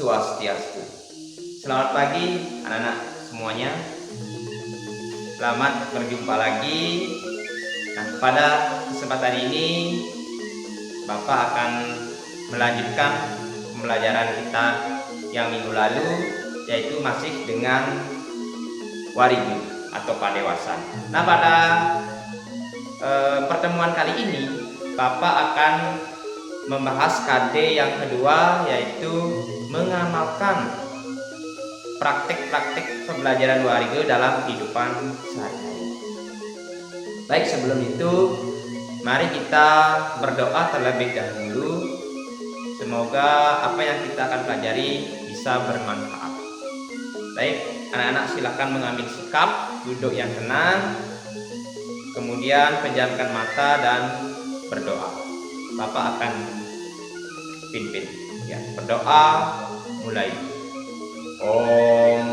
Swastiastu. Selamat pagi anak-anak semuanya. Selamat berjumpa lagi. Nah, pada kesempatan ini Bapak akan melanjutkan pembelajaran kita yang minggu lalu, yaitu masih dengan warigu atau padewasan. Nah, pada pertemuan kali ini Bapak akan membahas KD yang kedua, yaitu mengamalkan praktik-praktik pembelajaran warigu dalam kehidupan sehari-hari. Baik, sebelum itu mari kita berdoa terlebih dahulu. Semoga apa yang kita akan pelajari bisa bermanfaat. Baik, anak-anak silakan mengambil sikap duduk yang tenang, kemudian pejamkan mata dan berdoa. Bapak akan pimpin. Ya, berdoa mulai. Om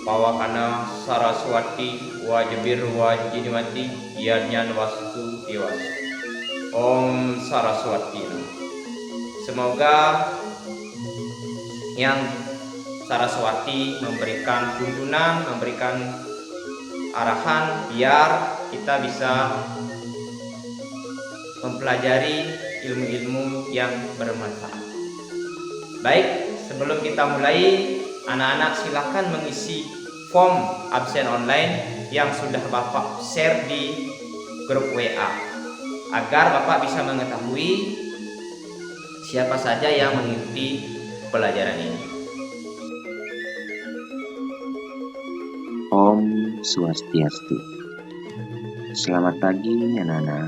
Pawakana Saraswati Wajibir Wajidimati Yanyan Wastu Dewas. Om Saraswati. Semoga yang Saraswati memberikan tuntunan, memberikan arahan biar kita bisa mempelajari ilmu-ilmu yang bermanfaat. Baik, sebelum kita mulai, anak-anak silakan mengisi form absen online yang sudah Bapak share di grup WA agar Bapak bisa mengetahui siapa saja yang mengikuti pelajaran ini. Om Swastiastu. Selamat pagi anak-anak.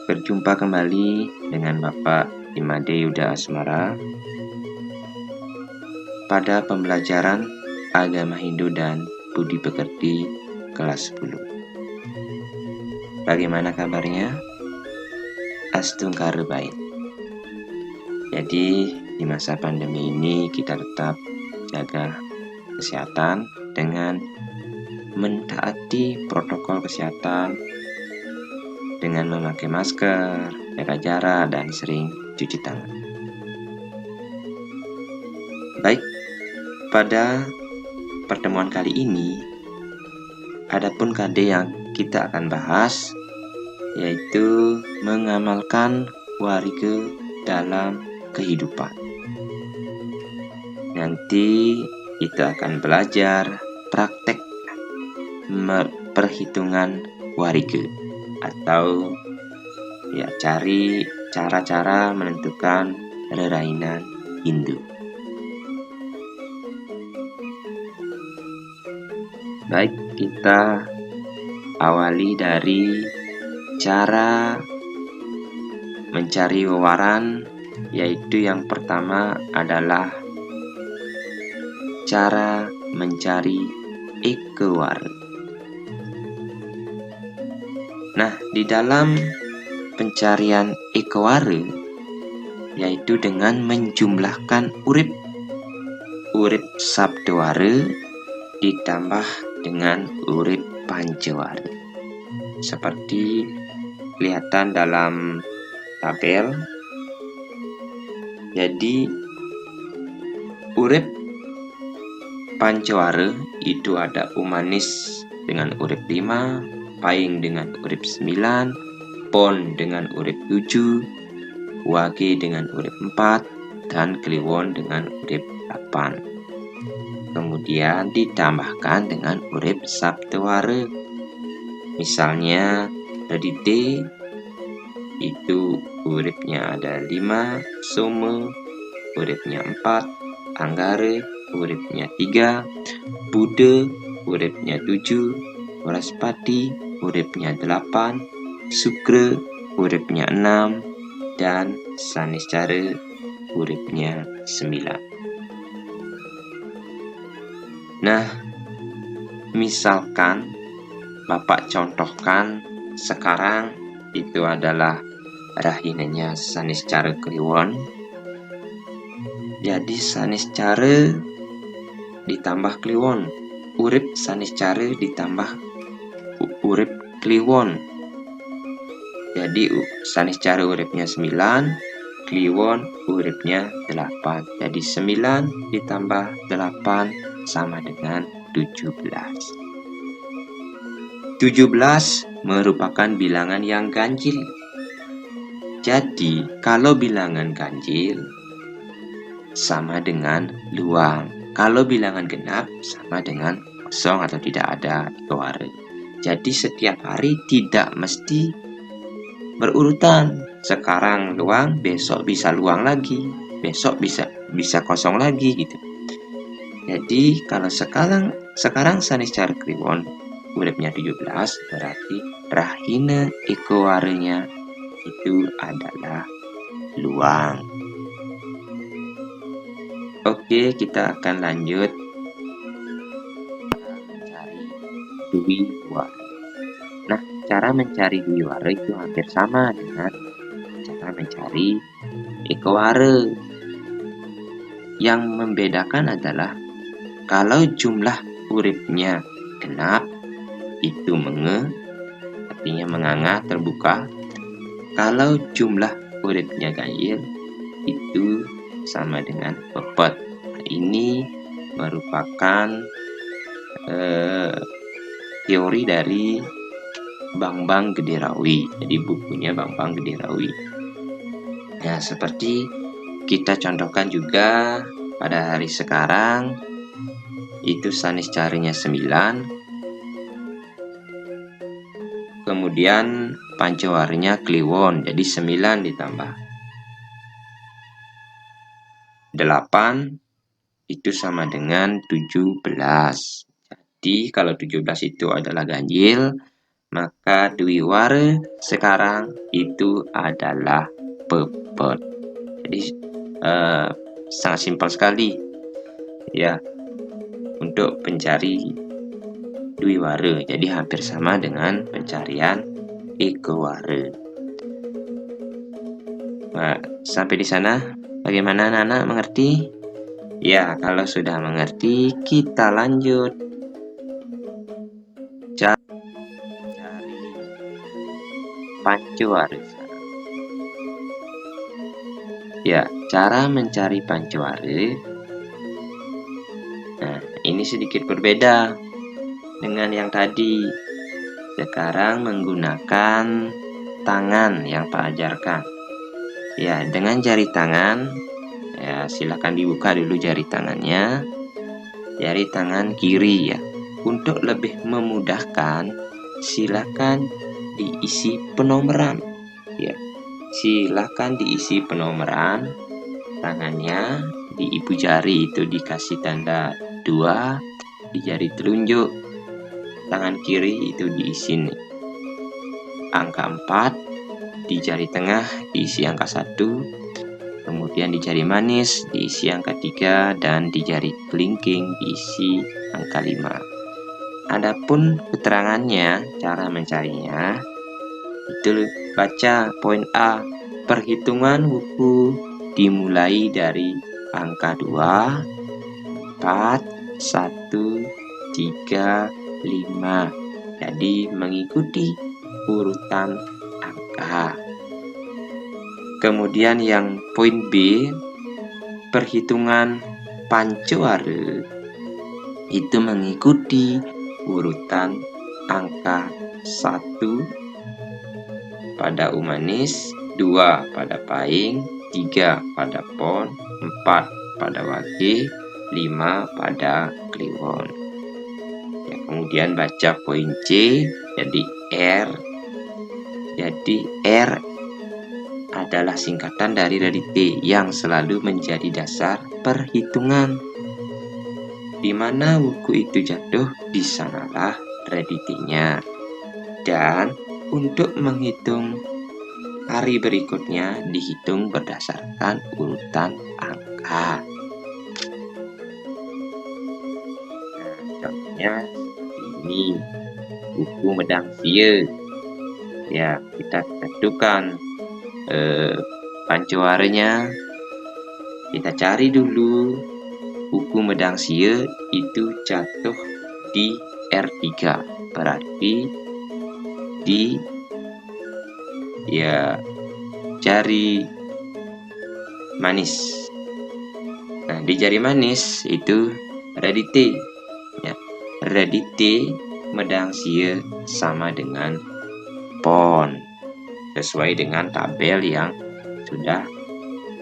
Berjumpa kembali dengan Bapak Imade Yuda Asmara pada pembelajaran Agama Hindu dan Budi Pekerti kelas 10. Bagaimana kabarnya? Astungkara baik. Jadi di masa pandemi ini kita tetap jaga kesehatan dengan mentaati protokol kesehatan dengan memakai masker, jaga jarak, dan sering cuci tangan. Baik, pada pertemuan kali ini adapun KD yang kita akan bahas yaitu mengamalkan warigu dalam kehidupan. Nanti kita akan belajar praktek perhitungan warigu atau cari cara-cara menentukan rerainan Hindu. Baik, kita awali dari cara mencari wewaran, yaitu yang pertama adalah cara mencari ekewara. Nah, di dalam pencarian ekewara, yaitu dengan menjumlahkan urip sabdwara ditambah dengan urip pancawara. Seperti kelihatan dalam tabel. Jadi urip pancawara itu ada Umanis dengan urip 5, Paing dengan urip 9, Pon dengan urip 7, Wage dengan urip 4, dan Kliwon dengan urip 8. Kemudian ditambahkan dengan urip sabdwara. Misalnya Redite itu uripnya ada 5, Soma uripnya 4, Anggara uripnya 3, Buddha uripnya 7, Waraspati uripnya 8, Sukra uripnya 6, dan Saniscara uripnya 9. Nah, misalkan Bapak contohkan sekarang itu adalah rahinanya Saniscara Kliwon. Jadi Saniscara ditambah Kliwon, urip Saniscara ditambah urip Kliwon. Jadi Saniscara uripnya 9, kliwon uripnya 8. Jadi 9 ditambah 8 sama dengan 17. 17 merupakan bilangan yang ganjil. Jadi kalau bilangan ganjil sama dengan luang. Kalau bilangan genap sama dengan kosong atau tidak ada ikoware. Jadi setiap hari tidak mesti berurutan. Sekarang luang, besok bisa luang lagi, besok bisa kosong lagi gitu. Jadi kalau sekarang sanis cara kliwon uripnya 17, berarti rahina ikowarenya itu adalah luang. Oke, kita akan lanjut mencari dwi wara. Nah, cara mencari dwi wara itu hampir sama dengan cara mencari ikoware. Yang membedakan adalah kalau jumlah uripnya genap itu menge, artinya menganga terbuka. Kalau jumlah uripnya ganjil itu sama dengan pepet. Nah, ini merupakan teori dari Bambang Gederawi. Jadi bukunya Bambang Gederawi. Nah, seperti kita contohkan juga pada hari sekarang itu sanis carinya 9. Kemudian pancawarinya kliwon, jadi 9 ditambah 8 itu sama dengan 17. Jadi kalau 17 itu adalah ganjil, maka dwi wara sekarang itu adalah pepet. Jadi sangat simpel sekali ya untuk pencari dwi wara. Jadi hampir sama dengan pencarian ikoware. Nah, sampai di sana bagaimana anak-anak mengerti? Ya, kalau sudah mengerti kita lanjut cari pancaware. Ya, cara mencari pancaware. Nah, ini sedikit berbeda dengan yang tadi. Sekarang menggunakan tangan yang Pak ajarkan. Ya, dengan jari tangan, ya silakan dibuka dulu jari tangannya. Jari tangan kiri ya. Untuk lebih memudahkan, silakan diisi penomoran. Ya, silakan diisi penomoran. Tangannya di ibu jari itu dikasih tanda 2, di jari telunjuk tangan kiri itu diisi angka 4, di jari tengah diisi angka 1, kemudian di jari manis diisi angka 3, dan di jari kelingking diisi angka 5. Adapun keterangannya, cara mencarinya itu baca poin A. Perhitungan wuku dimulai dari angka 2, 4, 1, 3, 5. Jadi mengikuti urutan angka. Kemudian yang poin B, perhitungan pancaware itu mengikuti urutan angka 1 pada umanis, 2 pada paing, 3 pada pon, 4 pada wage, 5 pada kliwon. Ya, kemudian baca poin C, jadi R. Jadi R adalah singkatan dari T yang selalu menjadi dasar perhitungan. Di mana wuku itu jatuh, di sanalah T-nya. Dan untuk menghitung hari berikutnya dihitung berdasarkan urutan angka. Nah, contohnya ini buku medang sia. Ya, kita tentukan pancawarenya. Kita cari dulu buku medang sia itu jatuh di R3, berarti di jari manis. Nah, di jari manis itu redite. Ya, redite medang sia sama dengan pon, sesuai dengan tabel yang sudah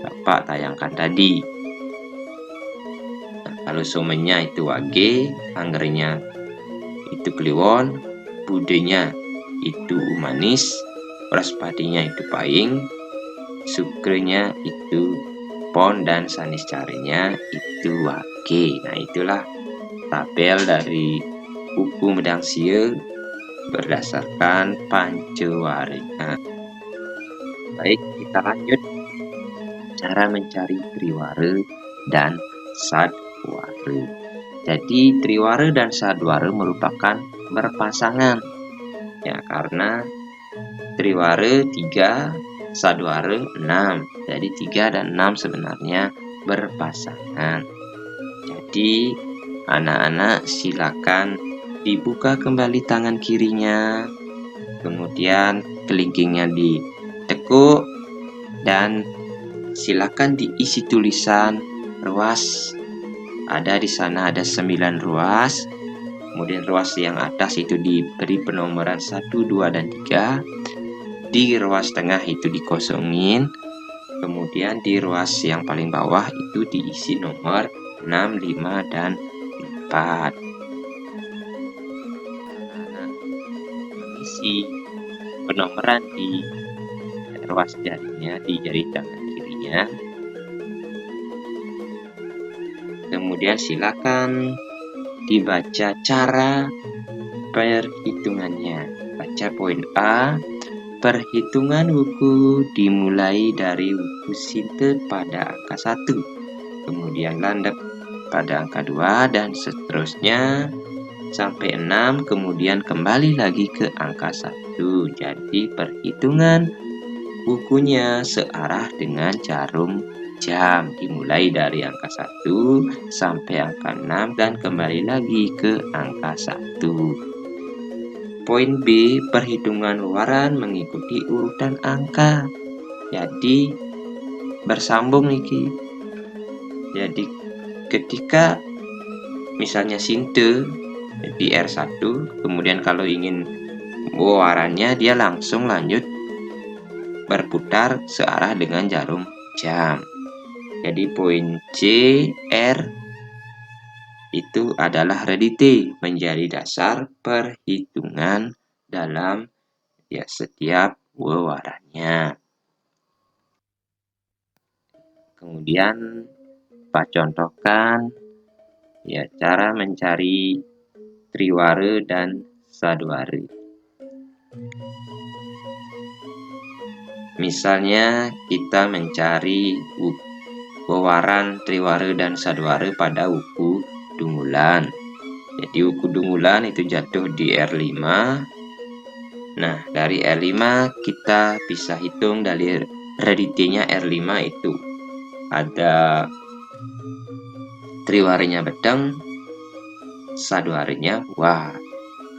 Bapak tayangkan tadi. Nah, kalau somenya itu wage, anggernya itu kliwon, budenya itu manis, beras padinya itu pahing, sukrenya itu pon, dan sanis carinya itu wage. Nah, itulah tabel dari buku medang sia berdasarkan pancewarna. Baik, kita lanjut cara mencari triwara dan sadwara. Jadi triwara dan sadwara merupakan berpasangan, ya, karena triwara 3, sadwara 6. Jadi 3 dan 6 sebenarnya berpasangan. Jadi anak-anak silakan dibuka kembali tangan kirinya, kemudian kelingkingnya ditekuk, dan silakan diisi tulisan ruas. Ada di sana ada 9 ruas. Kemudian ruas yang atas itu diberi penomoran 1, 2, dan 3. Di ruas tengah itu dikosongin. Kemudian di ruas yang paling bawah itu diisi nomor 6, 5, dan 4. Anak-anak mengisi penomoran di ruas jarinya, di jari tangan kirinya. Kemudian silakan dibaca cara perhitungannya. Baca poin A. Perhitungan wuku dimulai dari wuku sinte pada angka 1, kemudian landep pada angka 2, dan seterusnya sampai 6, kemudian kembali lagi ke angka 1. Jadi perhitungan wukunya searah dengan jarum jam, dimulai dari angka 1 sampai angka 6 dan kembali lagi ke angka 1. Poin B, perhitungan luaran mengikuti urutan angka. Jadi bersambung niki. Jadi ketika misalnya sinte di R1, kemudian kalau ingin warannya dia langsung lanjut berputar searah dengan jarum jam. Jadi poin C, R itu adalah redite, menjadi dasar perhitungan dalam setiap warannya. Kemudian Pak contohkan cara mencari triwara dan sadwara. Misalnya kita mencari waran triwara dan sadwara pada wuku dungulan. Jadi wuku dungulan itu jatuh di R5. Nah, dari R5 kita bisa hitung dari redite-nya R5 itu ada triwaranya bedeng, sadwaranya wah.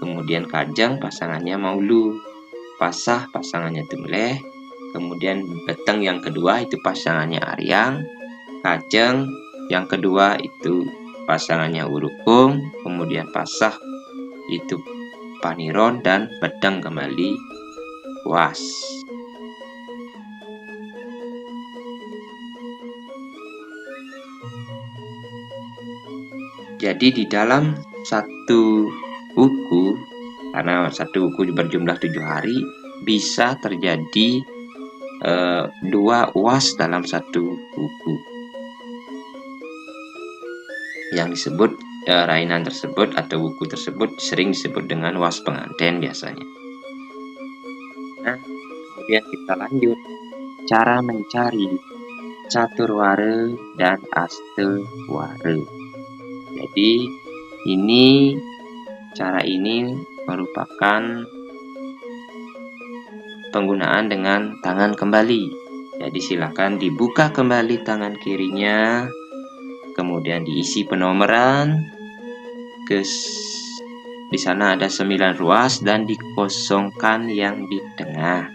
Kemudian kajang pasangannya maulu, pasah pasangannya tumleh, kemudian beteng yang kedua itu pasangannya aryang, kajang yang kedua itu pasangannya urukung, kemudian pasah itu paniron, dan bedeng kembali was. Jadi di dalam satu wuku, karena satu wuku berjumlah 7 hari, bisa terjadi 2 uas dalam satu wuku. Yang disebut rainan tersebut atau wuku tersebut sering disebut dengan uas pengantin biasanya. Nah, kemudian kita lanjut cara mencari caturwara dan astewara. Jadi cara ini merupakan penggunaan dengan tangan kembali. Jadi silakan dibuka kembali tangan kirinya, kemudian diisi penomoran. Di sana ada 9 ruas dan dikosongkan yang di tengah.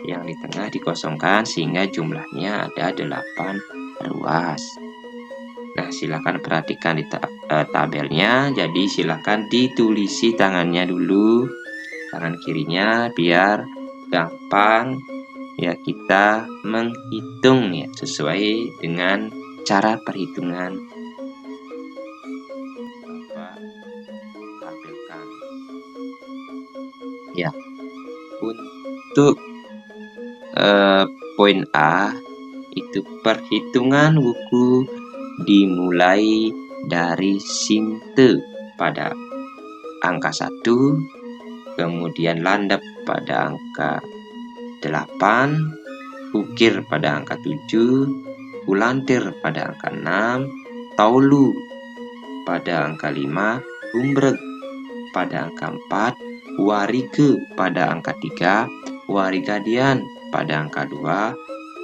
yang di tengah dikosongkan sehingga jumlahnya ada 8 ruas. Nah, silakan perhatikan di tabelnya. Jadi silakan ditulisi tangannya dulu, tangan kirinya, biar gampang ya kita menghitung ya sesuai dengan cara perhitungan Bapak tampilkan. Ya, untuk poin A itu perhitungan wuku dimulai dari sinte pada angka 1, kemudian landep pada angka 8, ukir pada angka 7, ulantir pada angka 6, taulu pada angka 5, umbreg pada angka 4, warige pada angka 3, warigadian pada angka 2,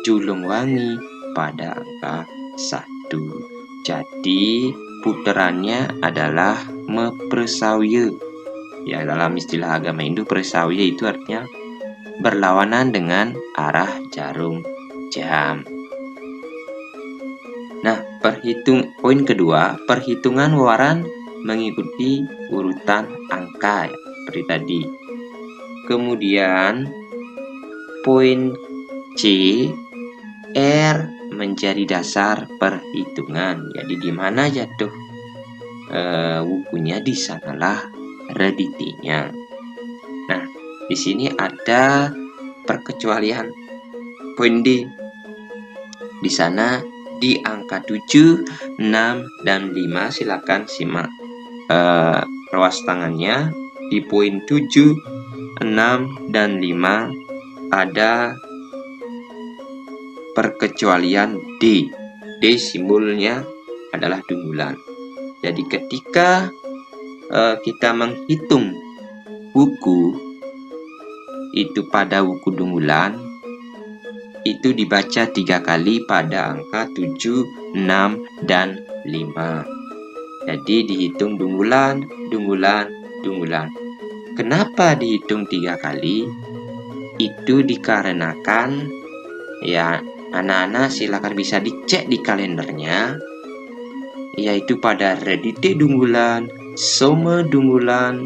julung wangi pada angka 1. Jadi puterannya adalah mepresauye. Ya, dalam istilah agama Hindu, presauye itu artinya berlawanan dengan arah jarum jam. Nah, poin kedua, perhitungan waran mengikuti urutan angka ya, seperti tadi. Kemudian poin C, R menjadi dasar perhitungan. Jadi di mana jatuh wukunya, di sanalah reditinya. Nah, di sini ada perkecualian poin D. Di sana di angka 7, 6, dan 5 silakan simak ruas tangannya. Di poin 7, 6, dan 5 ada perkecualian D. D simbolnya adalah dungulan. Jadi ketika kita menghitung wuku itu pada wuku dungulan, itu dibaca 3 kali pada angka 7, 6, dan 5. Jadi dihitung dungulan, dungulan, dungulan. Kenapa dihitung 3 kali? Itu dikarenakan ya, anak-anak silakan bisa dicek di kalendernya, yaitu pada redite dungulan, some dungulan,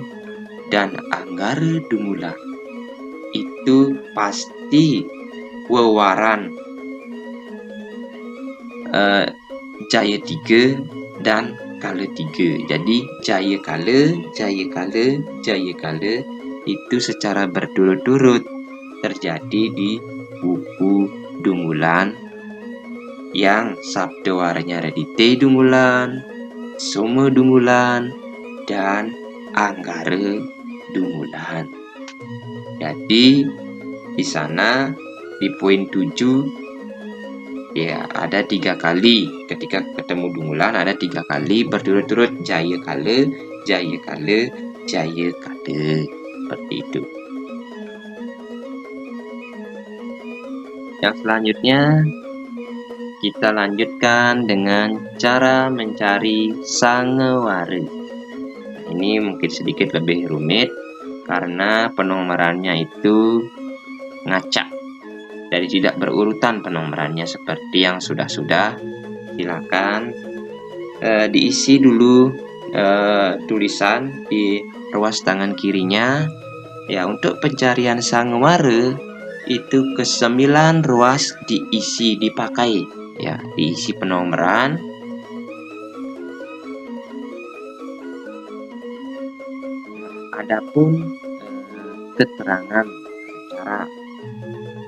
dan anggare dungulan. Itu pasti wewaran jaya 3 dan kala 3. Jadi jaya kala, jaya kala, jaya kala itu secara berturut-turut terjadi di wuku dungulan yang sabda waranya redite dungulan, some dungulan, dan anggare dungulan. Jadi di sana di poin 7 ya ada 3 kali, ketika ketemu dungulan ada 3 kali berturut-turut jaya kala, jaya kala, jaya kala, seperti itu. Yang selanjutnya kita lanjutkan dengan cara mencari sangeware. Ini mungkin sedikit lebih rumit karena penomorannya itu ngacak, jadi tidak berurutan penomorannya seperti yang sudah-sudah. Silakan diisi dulu tulisan di ruas tangan kirinya. Ya, untuk pencarian sangeware itu ke-9 ruas diisi, dipakai ya, diisi penomoran. Adapun keterangan cara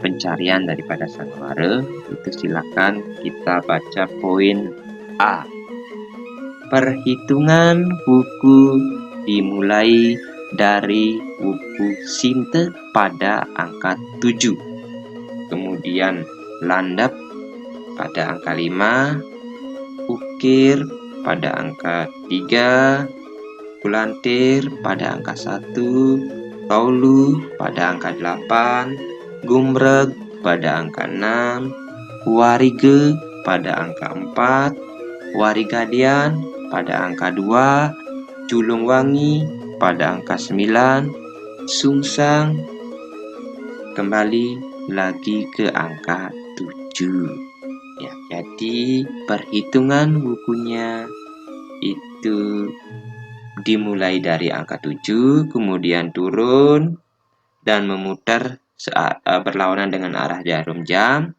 pencarian daripada sangeware itu silakan kita baca poin A. Perhitungan wuku dimulai dari wuku sinte pada angka 7, kemudian landep pada angka 5, ukir pada angka 3, ulantir pada angka 1, taulu pada angka 8, gumreg pada angka 6, warige pada angka 4, warigadian pada angka 2, julung wangi pada angka 9, sungsang kembali lagi ke angka 7. Ya, jadi perhitungan bukunya itu dimulai dari angka 7, kemudian turun dan memutar berlawanan dengan arah jarum jam.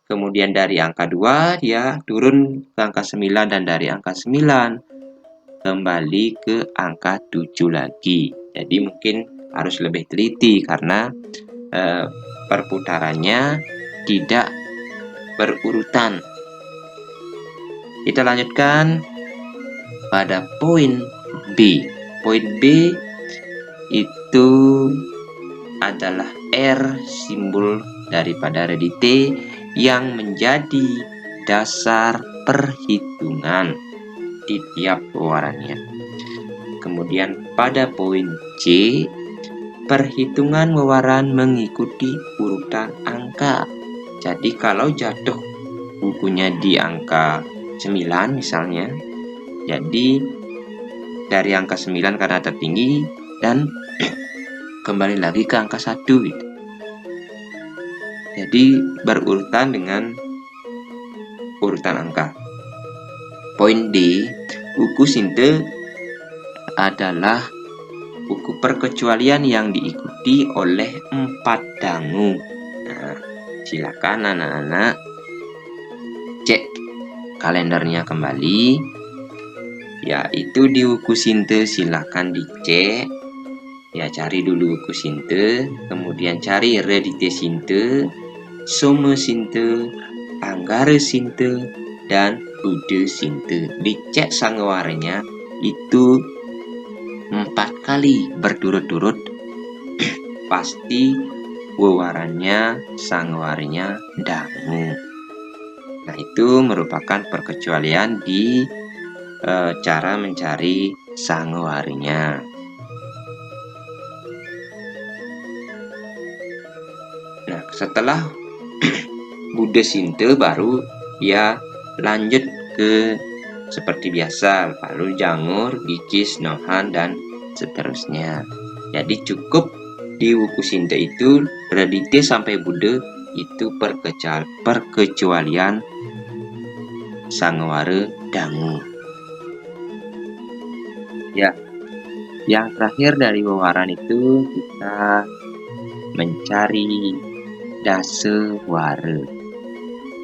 Kemudian dari angka 2 dia turun ke angka 9, dan dari angka 9 kembali ke angka 7 lagi. Jadi mungkin harus lebih teliti karena perputarannya tidak berurutan. Kita lanjutkan pada poin B. Poin B itu adalah R, simbol daripada redite yang menjadi dasar perhitungan di tiap pewarannya. Kemudian pada poin C, perhitungan wewaran mengikuti urutan angka. Jadi kalau jatuh bukunya di angka 9 misalnya, jadi dari angka 9 karena tertinggi dan kembali lagi ke angka 1 gitu. Jadi berurutan dengan urutan angka. Poin D, buku sinte adalah buku perkecualian yang diikuti oleh 4 dangu. Nah, silakan anak-anak cek kalendernya kembali. Ya, itu di buku sinte silakan dicek. Ya, cari dulu buku sinte, kemudian cari redite sinte, some sinte, anggare sinte, dan bude sinte. Dicek sangewaranya itu 4 kali berturut-turut, pasti wewarannya sangewaranya dangu. Nah, itu merupakan perkecualian di cara mencari sangewarinya. Nah, setelah bude sinte baru ya lanjut ke seperti biasa, lalu jangur, gicis, nohan, dan seterusnya. Jadi cukup di buku sinte itu redite sampai bude itu perkecualian sangeware dangu. Ya, yang terakhir dari wewaran itu kita mencari daseware.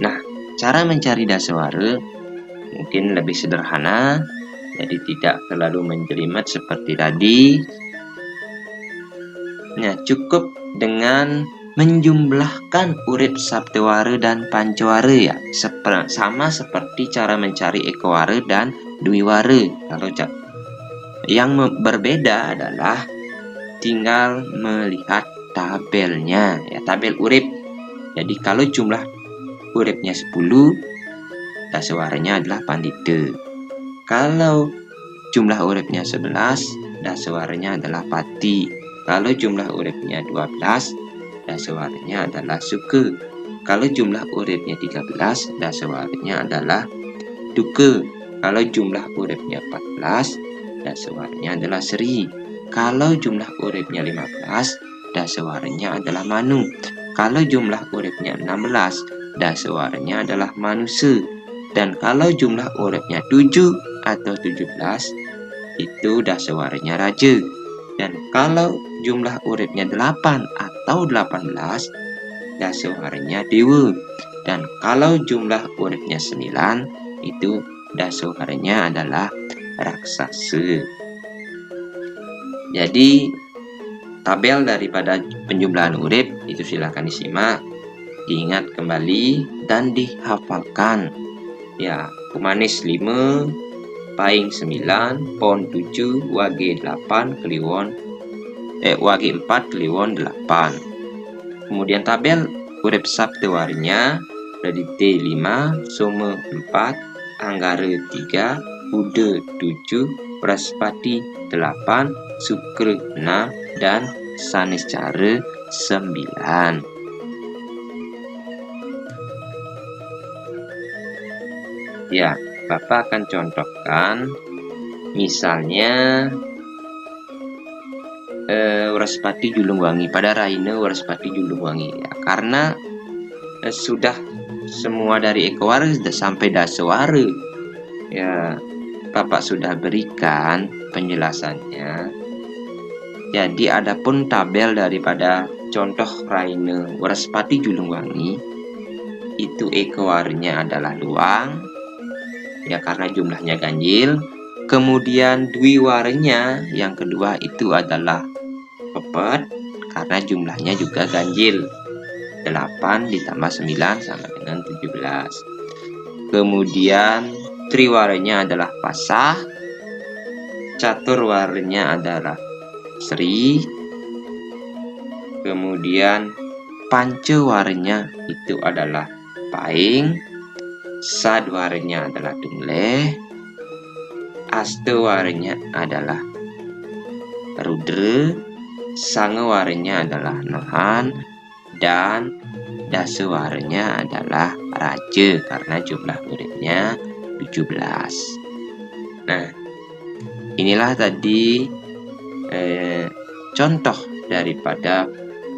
Nah, cara mencari daseware mungkin lebih sederhana, jadi tidak terlalu menjelimet seperti tadi. Nah, cukup dengan menjumlahkan urip sapteware dan panceware ya, sama seperti cara mencari ekoware dan dwiware. Kalau yang berbeda adalah tinggal melihat tabelnya ya, tabel urip. Jadi kalau jumlah uripnya 10, dasewarenya adalah pandite. Kalau jumlah uripnya 11, dasewarenya adalah pati. Kalau jumlah uripnya 12, dasewarenya adalah suke. Kalau jumlah uripnya 13, dasewarenya adalah duke. Kalau jumlah uripnya 14, dasewarenya adalah seri. Kalau jumlah uripnya 15, dasewarenya adalah manu. Kalau jumlah uripnya 16, dasewarenya adalah manuse. Dan kalau jumlah uripnya 7 atau 17, itu dasewarenya raja. Dan kalau jumlah uripnya 8 atau 18, dasewarenya dewa. Dan kalau jumlah uripnya 9, itu dasewarenya adalah raksasa. Jadi tabel daripada penjumlahan urip itu silakan disimak, diingat kembali dan dihafalkan. Ya, Kumanis 5, Paing 9, Pon 7, Wage 8, Wage 4, Kliwon 8. Kemudian tabel urip saptewarinya redite 5, some 4, anggare 3, bude 7, praspati 8, sukre 6, dan saniscara 9. Ya, Bapak akan contohkan misalnya Waraspati Julungwangi, pada Raina Waraspati Julungwangi ya, karena sudah semua dari Ekawara sudah sampai Dasewara ya, Bapak sudah berikan penjelasannya. Jadi adapun tabel daripada contoh Raina Waraspati Julungwangi itu Ekawaranya adalah luang ya, karena jumlahnya ganjil. Kemudian Dwiwaranya yang kedua itu adalah pepet karena jumlahnya juga ganjil. 8 ditambah 9 sama dengan 17. Kemudian Triwaranya adalah pasah, Caturwaranya adalah Sri, kemudian Pancewaranya itu adalah Paing, Sadwaranya adalah Dungleh, Astewaranya adalah Rudra, Sangewaranya adalah Nohan, dan Dasewaranya adalah Raja karena jumlah muridnya 17. Nah, inilah tadi contoh daripada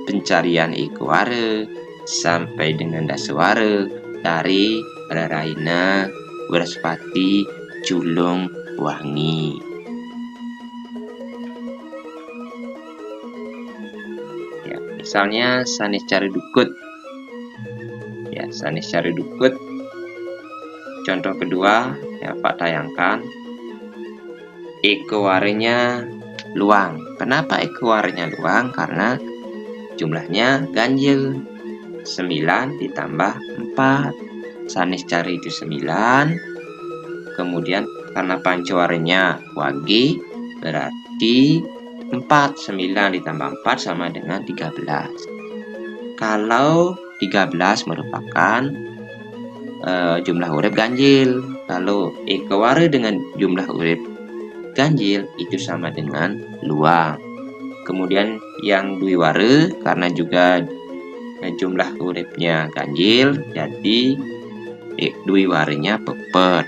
pencarian Ekawara sampai dengan Dasewara dari Raina Waraspati Julungwangi. Ya, misalnya Sanis Cari Dukut. Ya, Sanis Cari Dukut. Contoh kedua, ya Pak tayangkan. Ekawaranya luang. Kenapa Ekawaranya luang? Karena jumlahnya ganjil. 9 ditambah 4. Sanis Cari itu 9. Kemudian karena Pancewaranya wage, berarti 4. 9 ditambah 4 sama dengan 13. Kalau 13 merupakan jumlah urip ganjil. Lalu Ekawara dengan jumlah urip ganjil itu sama dengan luang. Kemudian yang Dwiwara karena juga jumlah uripnya ganjil, jadi Dwiwaranya pepet.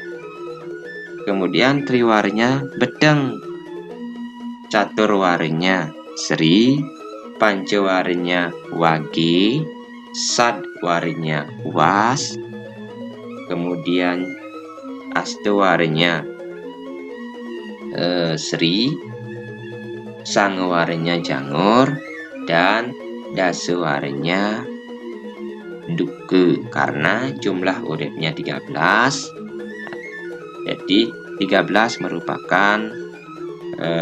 Kemudian Triwaranya bedeng, Caturwaranya Sri, Pancewaranya wage, Sadwaranya was, kemudian Astewaranya Sri, Sangewaranya Jangur, dan Dasewaranya Duke karena jumlah uripnya 13. Jadi 13 merupakan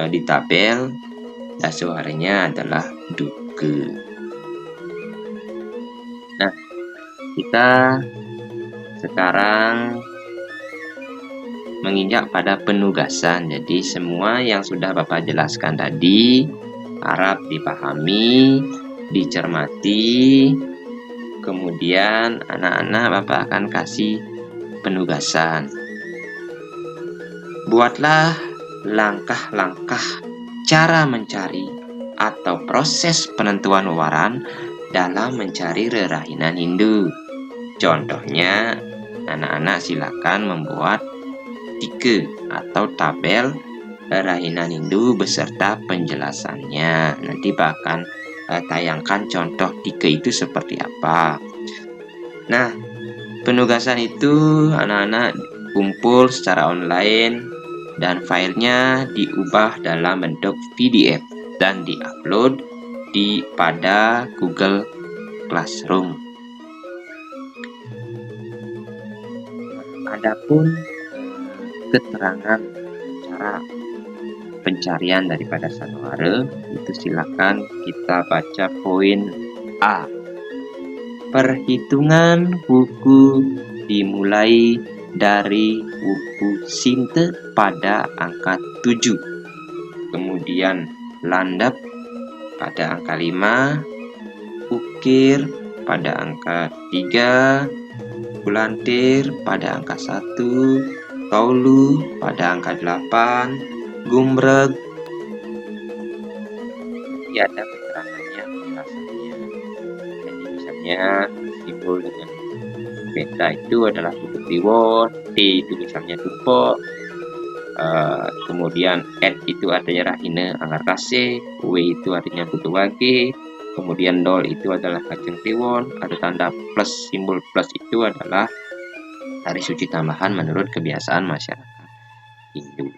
di tabel Dasewaranya adalah Duke. Nah, kita sekarang menginjak pada penugasan. Jadi semua yang sudah Bapak jelaskan tadi harap dipahami, dicermati. Kemudian anak-anak Bapak akan kasih penugasan. Buatlah langkah-langkah cara mencari atau proses penentuan wewaran dalam mencari rerahinan Hindu. Contohnya, anak-anak silakan membuat tike atau tabel rerahinan Hindu beserta penjelasannya. Nanti bahkan tayangkan contoh tike itu seperti apa. Nah, penugasan itu anak-anak kumpul secara online dan filenya diubah dalam bentuk PDF dan diupload pada Google Classroom. Adapun keterangan cara pencarian daripada Sanewara itu silakan kita baca poin A. Perhitungan wuku dimulai dari wuku sinte pada angka 7. Kemudian landap pada angka 5, ukir pada angka 3, bulantir pada angka 1, kaulu pada angka 8, gumreg. Ya, ada keterangannya, penjelasannya. Jadi misalnya simbol dengan beta itu adalah bentuk reward, T itu misalnya tumpok, kemudian at itu artinya rahina anggar kase, w itu artinya kutu wage, kemudian dol itu adalah kacang tewon, ada tanda plus, simbol plus itu adalah hari suci tambahan menurut kebiasaan masyarakat Hindu.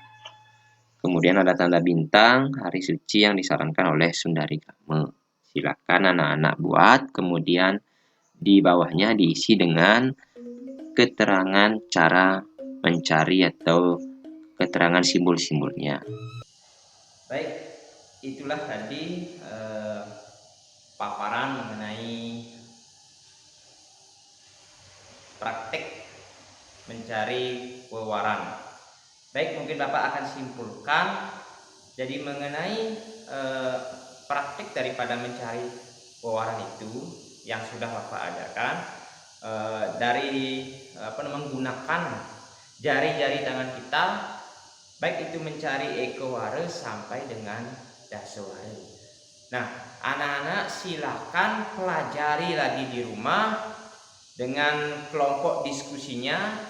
Kemudian ada tanda bintang, hari suci yang disarankan oleh Sundari Kame. Silakan anak-anak buat, kemudian di bawahnya diisi dengan keterangan cara mencari atau keterangan simbol-simbolnya. Baik, itulah tadi paparan mengenai praktik mencari wewaran. Baik, mungkin Bapak akan simpulkan. Jadi mengenai praktik daripada mencari wewaran itu yang sudah Bapak adakan dari menggunakan jari-jari tangan kita, baik itu mencari ekoware sampai dengan dasaware. Nah, anak-anak silakan pelajari lagi di rumah dengan kelompok diskusinya.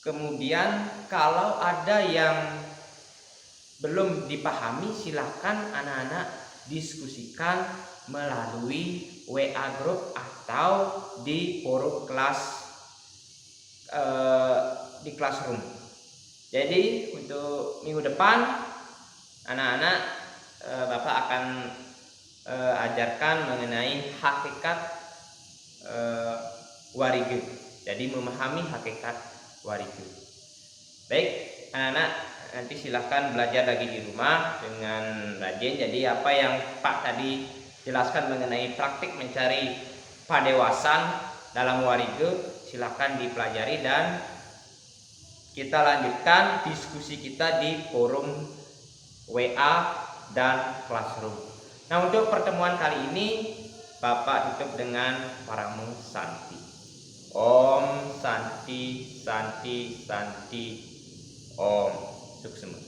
Kemudian kalau ada yang belum dipahami, silakan anak-anak diskusikan melalui WA group atau di forum kelas di classroom. Jadi untuk minggu depan anak-anak Bapak akan ajarkan mengenai hakikat warige. Jadi memahami hakikat warige. Baik, anak-anak, nanti silahkan belajar lagi di rumah dengan rajin. Jadi apa yang Pak tadi jelaskan mengenai praktik mencari padewasan dalam warige, silahkan dipelajari dan kita lanjutkan diskusi kita di forum WA dan classroom. Nah, untuk pertemuan kali ini Bapak tutup dengan Paramo Santi. Om Santi Santi Santi Om Suksema.